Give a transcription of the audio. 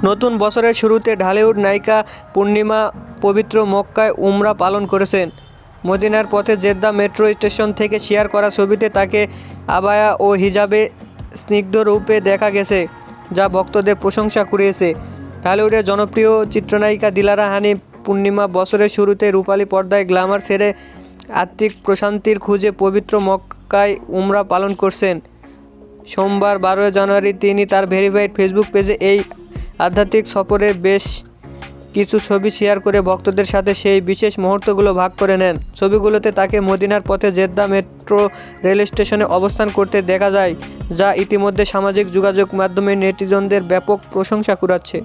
নতুন বছরের শুরুতে ঢালিউড নায়িকা পূর্ণিমা পবিত্র মক্কায় উমরা পালন করেছেন। মদিনার পথে জেদ্দা মেট্রো স্টেশন থেকে শেয়ার করা ছবিতে তাকে আবায়া ও হিজাবে স্নিগ্ধ রূপে দেখা গেছে, যা ভক্তদের প্রশংসা কুড়িয়েছে। ঢালিউডের জনপ্রিয় চিত্রনায়িকা দিলারা হানিফ পূর্ণিমা বছরের শুরুতে রূপালী পর্দায় গ্ল্যামার ছেড়ে আত্মিক প্রশান্তির খুঁজে পবিত্র মক্কায় উমরা পালন করছেন। সোমবার 12 জানুয়ারি তিনি তার ভেরিফাইড ফেসবুক পেজে এই আধ্যাত্মিক সফরের বেশ কিছু ছবি শেয়ার করে ভক্তদের সাথে সেই বিশেষ মুহূর্তগুলো ভাগ করে নেন। ছবিগুলোতে তাকে মদিনার পথে জেদ্দা মেট্রো রেল স্টেশনে অবস্থান করতে দেখা যায়, যা ইতিমধ্যে সামাজিক যোগাযোগ মাধ্যমে নেটিজনদের ব্যাপক প্রশংসা কুড়াচ্ছে।